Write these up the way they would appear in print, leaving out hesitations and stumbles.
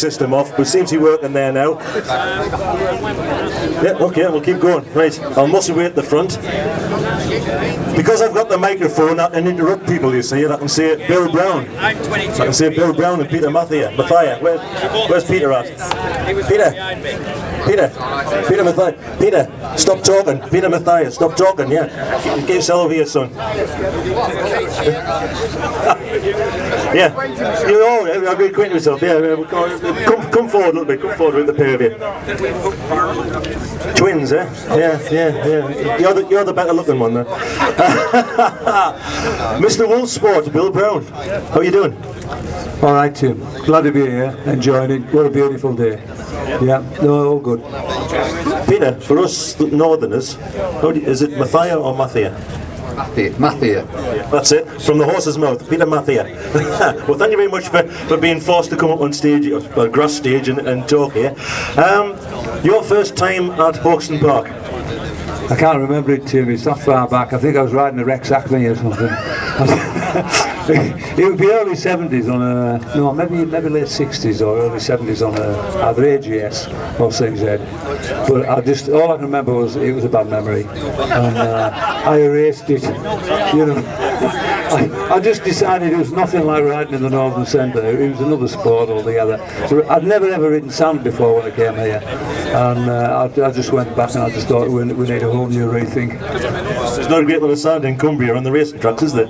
system off, but seems to be working there now. Yeah, okay, we'll keep going. Right, I must wait at the front. Because I've got the microphone, I can interrupt people, you see, and I can say Bill Brown. I can say Bill Brown and Peter Mathia. Where's Peter at? Peter Mathia. Peter, stop talking. Peter Mathia, stop talking, yeah. Get yourself over here, son. Yeah. You all, I'll be acquainted with yourself. Yeah, come forward a little bit. Come forward with the pair of you. Twins, eh? Yeah. You're the better looking one, then. Mr. Wolfsport, Bill Brown. How are you doing? All right, Tim. Glad to be here. Enjoying it. What a beautiful day. Yeah, no, all good. Peter, for us northerners, is it Mathia or Mathia? Mathia. That's it, from the horse's mouth, Peter Mathia. Well, thank you very much for being forced to come up on stage, or grass stage, and talk here. Your first time at Hawkston Park? I can't remember it, Tim. It's not far back. I think I was riding a Rex Acme or something. It would be early 70s on a, no, maybe late 60s or early 70s on either AGS or CZ. But all I can remember was it was a bad memory, and I erased it. You know, I just decided it was nothing like riding in the Northern Centre. It was another sport altogether. So I'd never ever ridden sand before when I came here, and I just went back and I just thought we need a whole new rethink. There's not a great lot of sand in Cumbria on the racing tracks, is there?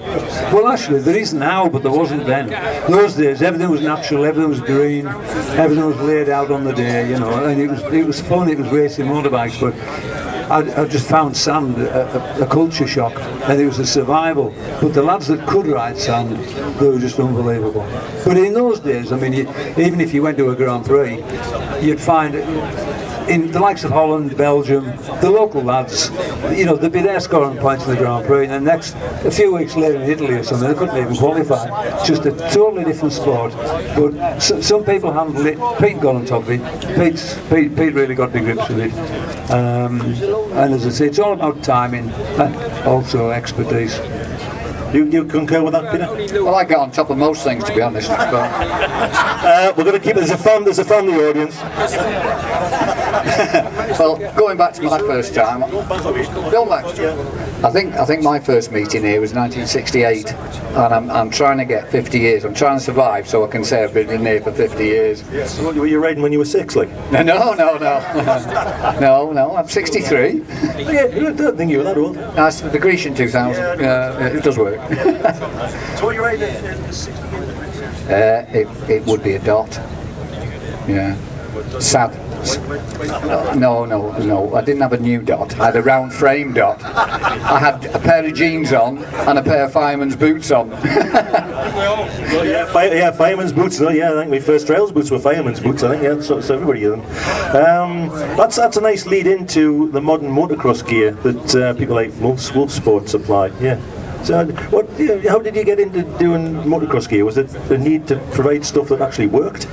Well, actually, there is now, but there wasn't then. Those days, everything was natural, everything was green, everything was laid out on the day, you know, and it was fun. It was racing motorbikes, but I just found sand a culture shock, and it was a survival. But the lads that could ride sand, they were just unbelievable. But in those days, I mean, even if you went to a Grand Prix, you'd find in the likes of Holland, Belgium, the local lads, you know, they'd be there scoring points in the Grand Prix, and then a few weeks later in Italy or something, they couldn't even qualify. It's just a totally different sport. But some people handled it. Pete got on top of it. Pete really got the grips with it. And as I say, it's all about timing and also expertise. You concur with that, Peter? Well, I got on top of most things, to be honest. But we're going to keep it. There's a family audience. Well, going back to my first time, I think my first meeting here was 1968, and I'm trying to get 50 years. I'm trying to survive so I can say I've been here for 50 years. Were you riding when you were 6, like? No. No, I'm 63. Yeah, I don't think you were that old. No, it's the Grecian 2000. It does work. So what are you riding? It would be a dot. Yeah. Sad. No, I didn't have a new dot. I had a round frame dot. I had a pair of jeans on and a pair of fireman's boots on. Well, yeah, fireman's boots. I think my first trails boots were fireman's boots. I think, yeah, so everybody did them. That's a nice lead into the modern motocross gear that people like Wolfsport supply. Yeah. So, how did you get into doing motocross gear? Was it the need to provide stuff that actually worked?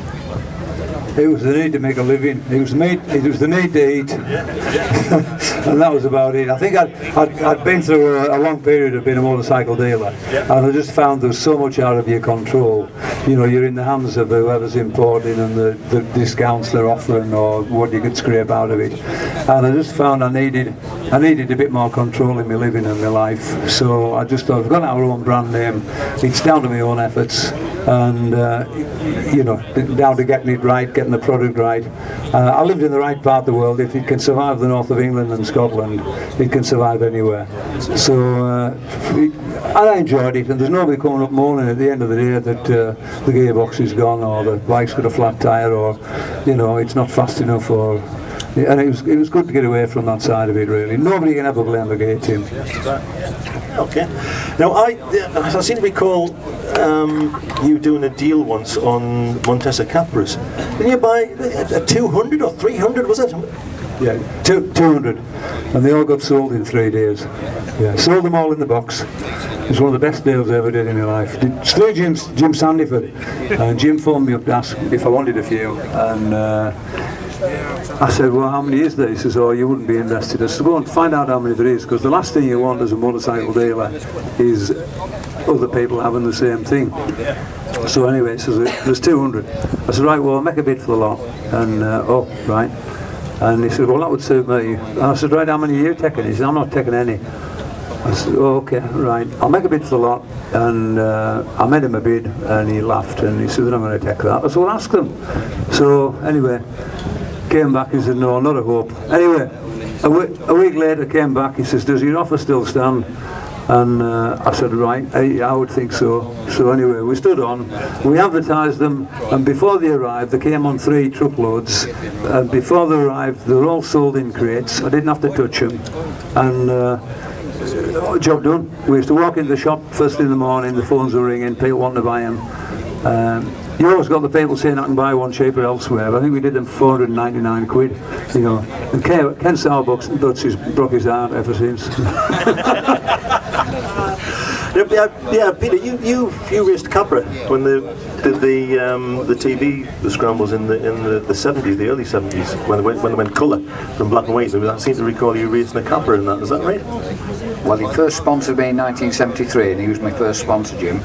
It was the need to make a living. It was the need to eat, and that was about it. I think I'd been through a long period of being a motorcycle dealer, and I just found there's so much out of your control. You know, you're in the hands of whoever's importing and the discounts they're offering or what you could scrape out of it. And I just found I needed a bit more control in my living and my life. So I just thought, I've got our own brand name. It's down to my own efforts, and you know, down to getting it right, getting the product right. I lived in the right part of the world. If it can survive the north of England and Scotland, it can survive anywhere. So I enjoyed it, and there's nobody coming up moaning at the end of the day that the gearbox is gone or the bike's got a flat tyre or, you know, it's not fast enough, or. And it was good to get away from that side of it, really. Nobody can ever blame the gear team. Okay. Now I seem to recall you doing a deal once on Montesa Capras. Didn't you buy a 200 or 300? Was it? Yeah, 200, and they all got sold in 3 days. Yeah, sold them all in the box. It was one of the best deals I ever did in my life. Through Jim Sandyford, and Jim phoned me up to ask if I wanted a few, and I said, well, how many is there? He says, oh, you wouldn't be interested. I said, go and find out how many there is, because the last thing you want as a motorcycle dealer is other people having the same thing. So anyway, he says, there's 200. I said, right, well, I'll make a bid for the lot. And, oh, right. And he said, well, that would suit me. And I said, right, how many are you taking? He said, I'm not taking any. I said, oh, okay, right, I'll make a bid for the lot. And I made him a bid, and he laughed, and he said, I'm going to take that. I said, well, ask them. So anyway, came back and said, no, not a hope. Anyway, a week later came back, he says, does your offer still stand? And I said, right, I would think so. So anyway, we stood on, we advertised them, and before they arrived, they came on 3 truckloads, and before they arrived, they were all sold in crates. I didn't have to touch them, and job done. We used to walk into the shop first in the morning, the phones were ringing, people wanting to buy them. You always got the people saying I can buy one cheaper elsewhere. I think we did them 499 quid, you know. And Ken Starbucks broke his heart ever since. Yeah, Peter, you raced Capra when they did the TV scrambles in the 70s, the early 70s, when they went colour from black and white. I seem to recall you racing a Capra in that. Is that right? Well, he first sponsored me in 1973, and he was my first sponsor, Jim.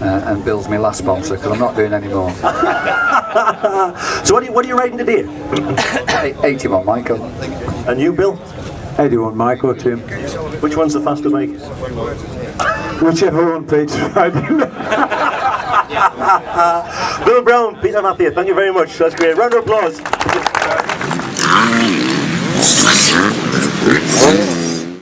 And Bill's my last sponsor, because I'm not doing any more. So what are you riding today? 81 Michael. And you, Bill? 81 Michael, Tim. Which one's the faster bike? Whichever one Pete's riding. Bill Brown, Peter Mathia, thank you very much. That's great. Round of applause.